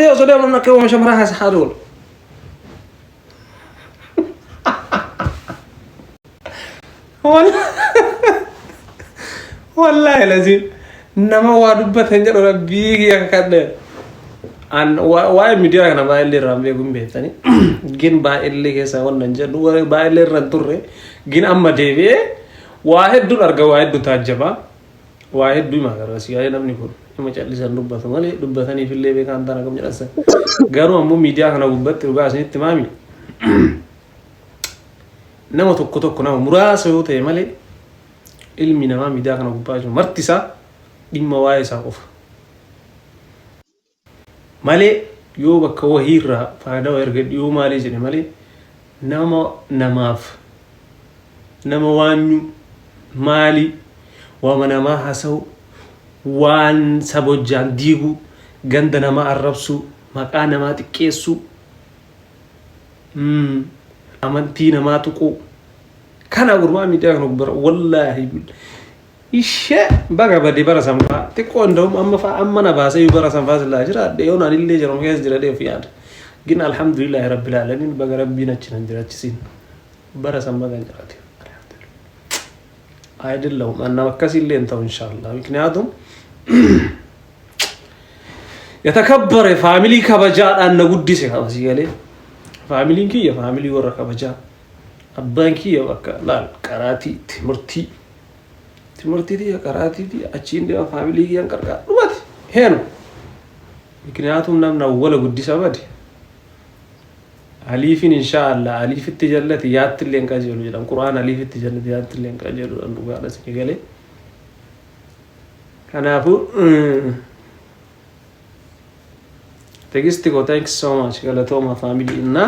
تيو صدق من كيو مش مراه سحادول والله لازم نما وادبت هنجر ربي يا كده an wa media kana ba ile rambe gumbe tani gin ba ile ke sa wannan jadu ba ile ran turre gin amma debe واحد دول أرجع واحد بتاجبا واحد بما كراسي أي نام نقول ما جالس نربى ثمانية ربى ثاني في الليل كان تانا كم جالس قالوا أمو ميديا كنا قبضت ربع سنين تمامي نما تكتو كنا مراسة هو تيمالي علمي نما ميديا كنا قبضت مرتسا دم وايسا أوف مالي يو بكوهيرة فهذا ويرجع يو مالي جني مالي نماف نما وانيو مالي ومن ما حسو وان سبوجان ديغو غندنا ما عربسو مكان ما تكيسو امانتينا ما تقو كان غرما ميديا نكبر والله ايش بقى بدي برسم تكون دوم اما انا باسي برسم فاز الله جرا ديونا اللي جرم كيس جرا دي في عاد قلنا الحمد لله رب العالمين بقى ربنا تشنجرا تسين برسم بقى جراتي አይደለም እና መከስ ይለንተው ኢንሻአላህ ምክንያቱም የተከበረ ፋሚሊ ከበጃ አነ ጉዲስ ከበሲገለ ፋሚሊን ኪ የፋሚሊ ወረ ከበጃ አባንኪ የበቃ ላል ቀራቲ ትምርቲ ዲ ቀራቲ ዲ አቺ እንደ ፋሚሊ ያንቀርቃ ዱበት ሄኖ ምክንያቱም ናምና ወለ ጉዲስ አበድ አሊፊን ኢንሻአላህ አሊፍ ተጀለት ያትልን ቀጀሉ ይላል ቁርአን አሊፍ ተጀለት ያትልን ቀጀሉ አንዱ ጋር ለስከገለ ካናፉ ተግስቲ ጎታንክስ ሶ ማች ገለቶማ ፋሚሊ እና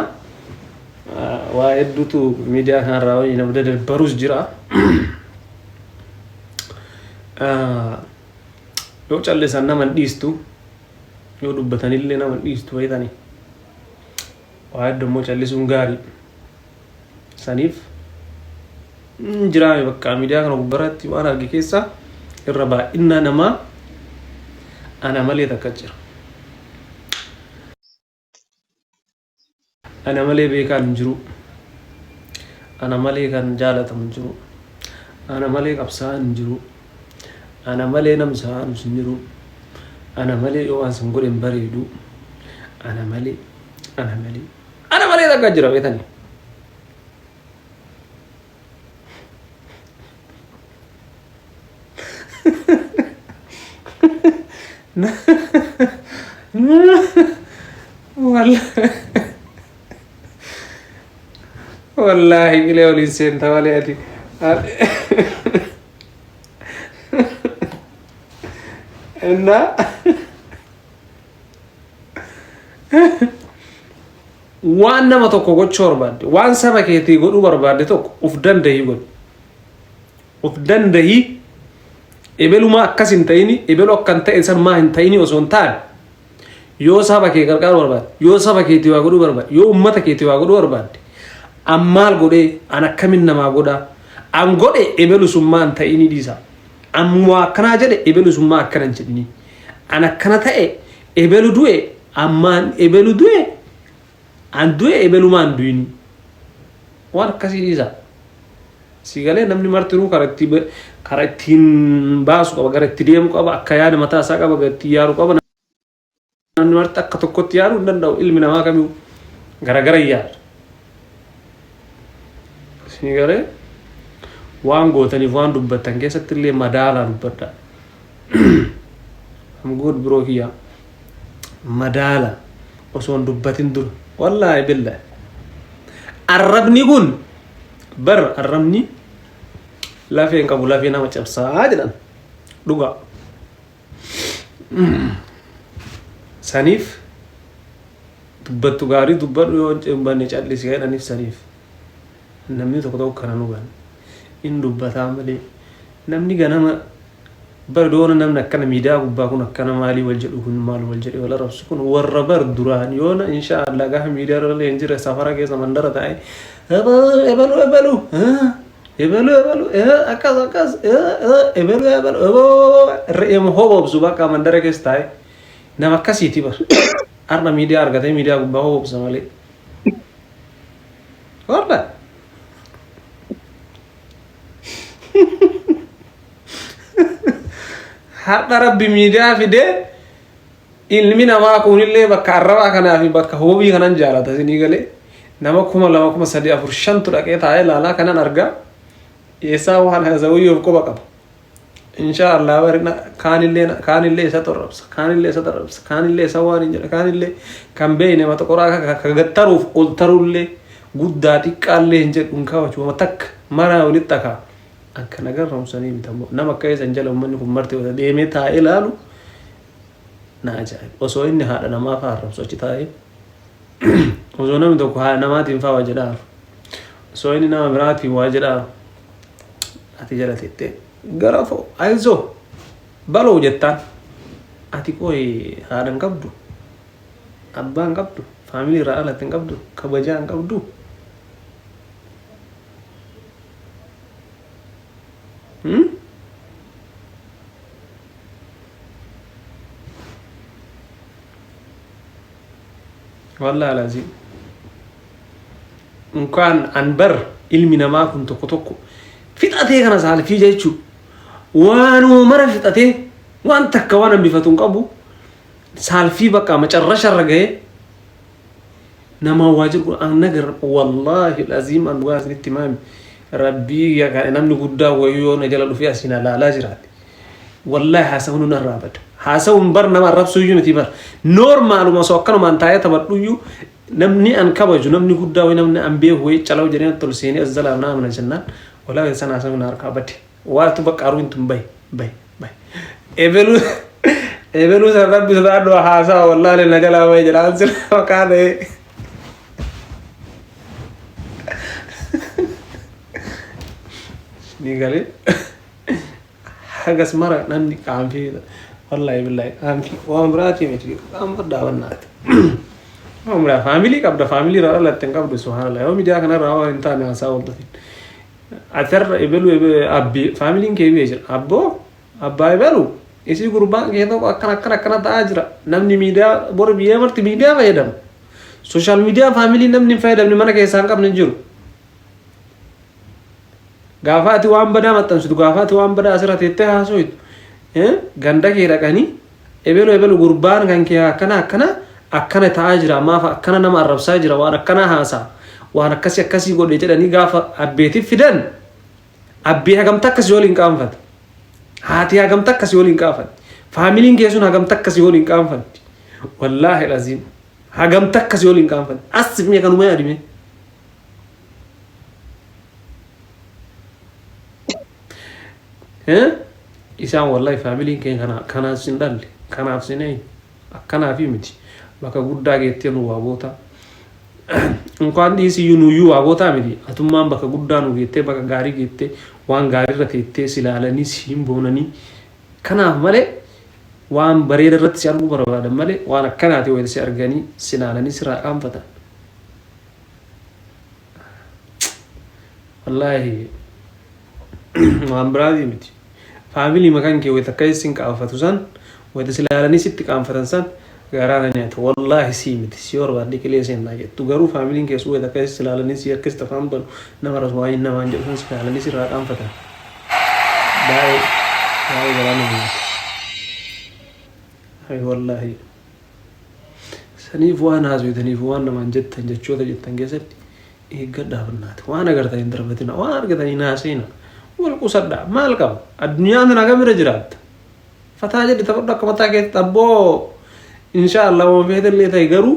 ዋይዱቱ ሚዲያ ካራው ይነብደ በሩስ ጅራ ዮ ጨለሰና መንዲስቱ ዮ ዱበተንልና መንዲስቱ ወይታኒ واحد دمو چالسون غاري سنيف جرامي بقى ميديا كانوا براتي وانا ارغي كيسا الربا انما انا مالي تكجر انا مالي بيكا نجرو انا مالي كان جالة منجرو انا مالي قبسا نجرو انا مالي نمسا نجرو انا مالي يوان سنقول بريدو انا مالي تكجر بيتني والله كلي ولي سين توالي ادي እና waan nama tokko gochuu barbaade waan saba keetii godhuu barbaade tokko uf dandahi ebeluma akkas hin ta'ini ebelu akkan ta'e san maa hin ta'ini osoo hin taane yoo saba kee gargaaru barbaade yoo saba keetii waa godhuu barbaade yoo ummata keetii waa godhuu barbaade ammaal godhee an akkamin namaa godhaa an godhe ebelu sun maa hin ta'ini dhiisa ammoo akkanaa jedhe ebelu sun maa akkana hin jedhini an akkana ta'e ebelu du'e ammaan ebelu du'e andu ebeluman duini war kasiriza sigale namni martinu karatin basu qaba garatti dem qaba akayana mata sa qaba gatti yaru qaba namni marta akkatokkotti yaru dandaw ilmi nama kamiu gara yar sigale wango tani wan dubbatan kesatille madala dubbata am god bro hiya madala oson dubbatin dur والله بالله الربني قول بر الربني لا فين قبل لا فينا ما تبصى عادلا لغة سنيف دبت تجاري دبر يوم بني جالس جاي أنا سنيف نمني تقطعو كرانو بان إن دبت عملي نمني جانا ما بردون نمنا كنا ميدا وباكونا كنا مالي والجلوهن مال والجلي ولا ربسكون والربر دران يونا إن شاء الله جاه ميدا رولي إنجر سفرة كذا مندرة تاعي أبلو أكاز أبلو رئيم هو بزوبا كمندرة كستاي نما كسيتي بس arna media argate media gubbaho obsamale warda hadda rabbi media fide ilmi nama kunille bakka arraba kana fi bakka hobi kanan jaalata sini gale nama kuma lama kuma sadi afur shantu daqee taa'ee laalaa kanan arga eessaa waan haasawuyyoof qoba qaba inshallah warina kaanillee isa torrabsa kaanillee isa waan hin jedha kaanillee kan beeyne mata qoraa ka gattaruuf ol tarullee guddaa xiqqaallee hin jedhuun kaawachuma takka maraa walitti akka akka nagarramsanii bitammoo nama akka isan jala ummanni kun marti wata deemee taa'ee laalu na ajaa'ib osoo inni haadha namaa fa'aa arrabsu achi taa'ee osoo namni tokko haadha namaatiin fa'aa waa jedhaaru osoo inni nama biraatiin waa jedhaaru ati jala teettee garafo aizo baloo jettaan ati koy haadhan qabdu abbaan qabdu faamilii irraa alatti hin qabdu kabajaa hin qabdu wallahi lazim unkaan anbar ilmi namaa kun tokko tokko fixatee kana saalfii jechuu waanuma mara fixatee waan takka waan hambifatuun qabu saalfii bakka macarrasha irra ga'ee nama waajir nagar wallahi lazim an dhugaa isinitti maami rabbii namni guddaa wayyoo na jala dhufee asiin alaalaa jiraate wallahi haasawuun narraa bada haasawuun bar nama arrabsuuyyuu miti bar noormaaluma osoo akkanumaan taa'ee taphadhuyyuu namni an kabaju namni guddaa way namni an beeku way calaw jedhee tol seenee azzalaa naa mana jennaan wallahi sana haasawuun harkaa bade waatu bakka aruun tun bay ebelu san rabbi sodaadhu haasawa wallahi na jalaa way jedhaan sila makaane ni gale hagas mara namni qaamfii wallahi billahi qaamfii waan biraati miti qaam faddaa wannaati umra family qabda family ra latten qabdu subhanallah yo midia kana rawa intana haasawa wallahi atar ebelu abbi family ke beejir abbo abba ebelu isi gurbaan ke to akkana taajira namni media bor biye marti media fayyadam social media family namni fayyadam ni mana keessaan qabne jiru gaafati waan badaa maxxansitu gaafati waan badaa asirratti itti haasoitu ganda kee dhaqanii ebelu gurbaan kan kee akkana ta'aa jira maaf akkana nama arrabsaa jira waan akkana haasaa waan akkasii godhe jedhanii gaafa abbeetiif fidan abbee hagamta akkasii waliin qaanfata haati hagamta akkasii waliin qaanfata faamiliin kee sun hagamta akkasii waliin qaanfatti wallaahi laziim hagamta akkasii waliin qaanfatti asif mee kanuma yaadime isaan wallahi faamiliin kee kanaaf sin dhalle kanaaf sinee akkanaafi miti bakka guddaa geettee nu waa boota unkaan dhiisii nuyyuu waa boota miti atummaan bakka guddaa nu geettee bakka gaarii geettee waan gaarii irra teettee silaalanii siin boonanii kanaaf malee waan bareeda irratti si arguu barbaadan malee waan akkanaati wayita si arganii silaalanii sirraa qaanfatan wallahi waan biraati miti family makan ke wayta kaysin qaafatu san wayta silaalanii sitti qaanfatan san garaana nyaata wallahi siimiti si warba dikileesen na jettu garuu family ke su wayta kaysin silaalanii si akka istafaan banu nama raswaayina nama jedhu silaalanii sirraa qaanfatan baay garaana nyaata ay wallahi saniif waan haasuytaniif waan namaan jettan jechoota jettan keessatti eeggadhaa bannaati waan agartan hin darbatina waan argatanii naaseena والقصد مالكم الدنيا أنا قبل رجرات فتاجد تقول لك متى كنت أبو إن شاء الله وفي هذا اللي تيجرو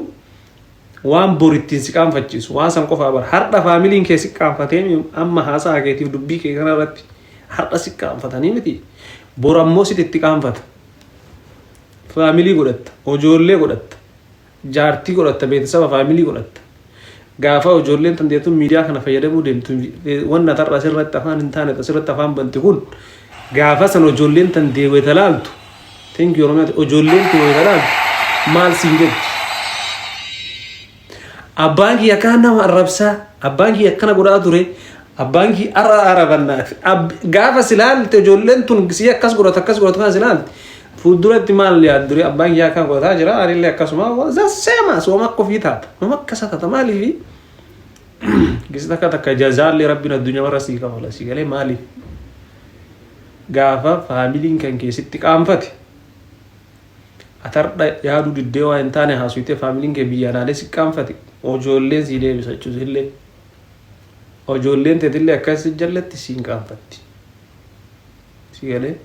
وان بوريتين سكان فتشيس وان سمكوا فابر حتى فاميلين كسكان فتيم أما هاسا كيتي ودبي كي كنا رات حتى سكان فتاني متي بوراموسي تتكان فت فاميلي قلت وجولي قلت جارتي قلت بيت سبا فاميلي قلت gaafa ijoolleen tan deetu miidiyaa kana fayyadamuu deemtu wanna tarra sirratti afaan hin taane sirratti afaan banti kun gaafa san ijoolleen tan deewweta laaltu thank you romaat ijoolleen deewweta laaltu maal siin jedhu abbaan kiyya kana nama arrabsaa abbaan kiyya akkana godhaa ture abbaan kiyya arra arabannaati gaafa silaalte ijoolleen tun si akkas godhatu kana silaalte fuulduratti maal yaaddu abbaan yaa kan gootaa jira anillee akkasuma zasseema sooma qofii taata nama akkasa taata maaliif gisita takka jazaalli rabbiin addunyaa warra sii kafala si galee maaliif gaafa faamiliin kan keessatti qaanfate atarda yaadu diddee waa hin taane haasuyte faamiliin kee biyyaanaalee si qaanfate ijoolleen sii deebisa jechuusillee ijoolleen teetillee akkas jallatti siin qaanfatti si galee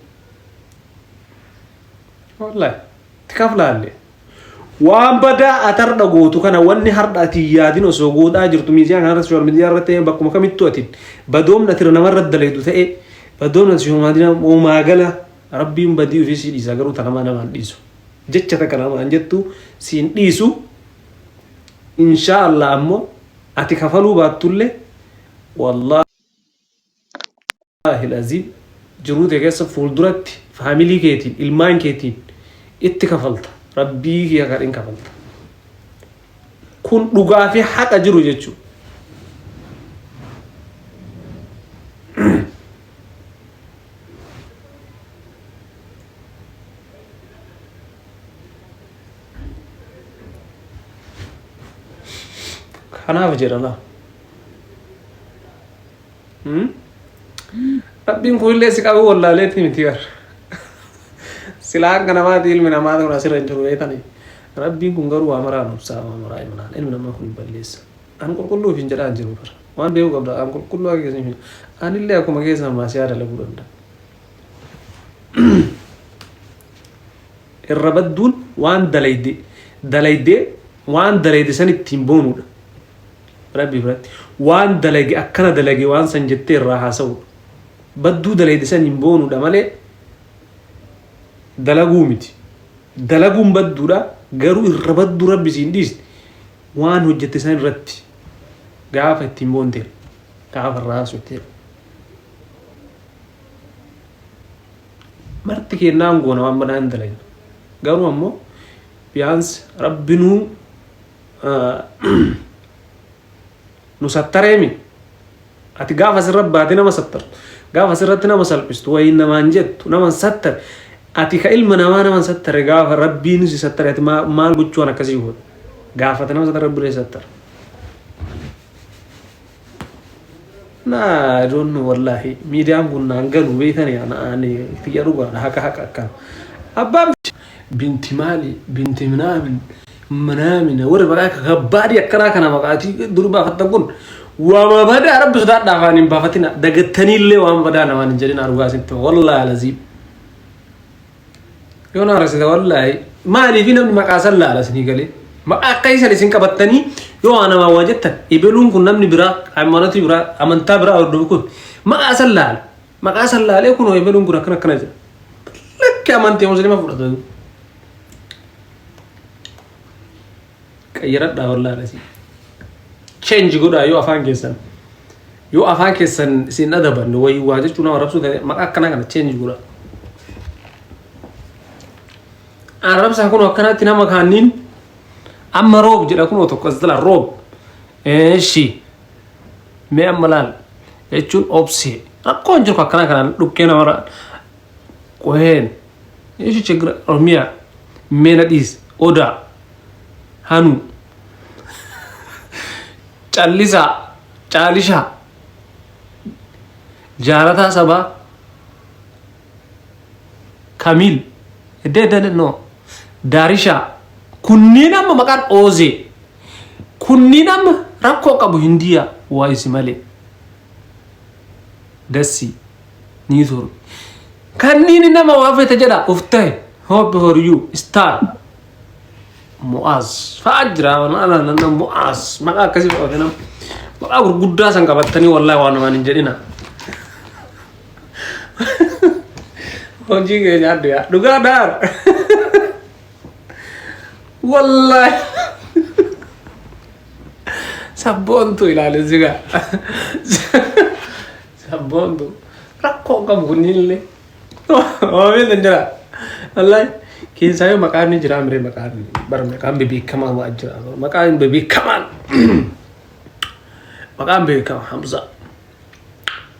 wallahi tikaflaalle waan badaa atarda gootu kana wanni hardhaati yaadin osoo goodaa jirtu miidiyaan kana social media irratti bakkuma kamittu atin badoomna tira namarra dalaytu ta'e badoomna social media maagala rabbiin badii ofii si dhiisa garuu tanama namaan dhiisu jecha takka namaan jettu siin dhiisu insha Allah ammoo ati kafaluu baattullee wallahi lazim jiruute keessa fuulduratti faamilii keetiin ilmaan keetiin itti kafalta rabbii kiyya kadhin kafalta kun dhugaa fi haqa jiru jechuudha. kanaaf jedhana rabbiin kun illee si qabu wallaaleetti miti gar silaan kana maati ilmi namaa kun asirra hin jiru beekani rabbiin kun garuu waa maraa nubsaa waa maraa imanaan ilmi namaa kun balleessa an qulqulluuf hin jedhaan jiru bara waan beeku qabda an qulqulluu akka keessan hin anillee akkuma keessa namaa siyaa dalaguu danda'a irra badduun waan dalayde waan dalayde san ittiin boonuudha rabbi biratti waan dalage akkana dalage waan san jettee irraa haasa'u badduu dalayde san hin boonuudha malee dalaguu miti dalaguun badduudha garuu irra badduu rabbi siin dhiisne waan hojjette san irratti gaafa ittiin boonteera gaafa irraa haasofteera marti kennaan goona waan badaan dalayna garuu ammoo biyaans rabbinuu nu sattareemi ati gaafa sirra baate nama sattar gaafa sirratti nama salphistu wayin namaan jettu naman sattare ati ka ilma namaa naman sattare gaafa rabbiin si sattare ati maal gochuun akkasii godha gaafate nama sattare rabbilee sattare I don't know wallahi miidiyaan kun naan galu beeytani ani fiyya dhugaadha haqa akkana abbaan binti maali binti منامنا ورا بقى غبادي أكرا كنا مقاتي دروبا فتقول وما بدأ رب سداد دافانين بافتنا دقتني اللي وام بدأ نوان جرين أروقاس انتو والله لذيذ يونا رسيدا والله ما لي فينا من مقاس الله على سني قالي ما أقيس اللي سنك بتني يو أنا ما وجدت يبلون كنا من برا عمانتي برا عمانتا برا أردوكون مقاس الله مقاس الله عليه كونوا يبلون كنا كنا لك عمانتي مسلمة فرضو يرد والله رسي change goda yo afan kesan sin adaban way waje tuna rabsu da maka kana change goda arab sa kuno kana tina makanin amma rob jida kuno to qazla rob shi me amalal echun opsi akon jur kana dukkena mara kohen eshi chegra ormia menadis oda hanu Calisha Jarata Saba Kamil no Darisha Kuninam makan oze Kuninam rakko kabu Hindia wa isimale Dasi Nithur Kanini nama wafete jada uftai hope for you star Muaz Fajra wana nana Muaz maka kasi wakena maka gurgudda sang kabatani wallahi wana manin jadina Onji ke nyadu ya duga dar wallahi sabon tu ilale juga sabon tu rakko kam gunille oh ben jara wallahi كين سايو مكاني جرام ري مكاني بر مكان بيبي كمان واجرا مكان بيبي كمان مكان بيبي كمان حمزة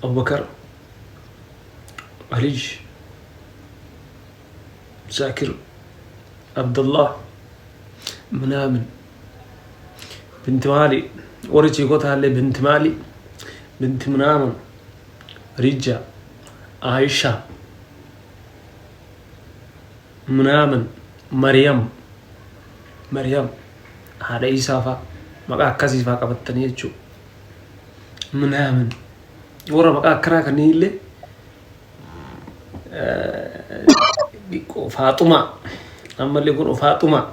أبو بكر عليش شاكر عبد الله منامن بنت مالي ورجي قوتها اللي بنت مالي بنت منامن رجا عائشة منامن مريم هذا إيسافا مقا كسيفا قبطني يجو منامن ورا مقا كراك نيلي فاطمة أما اللي يقولوا فاطمة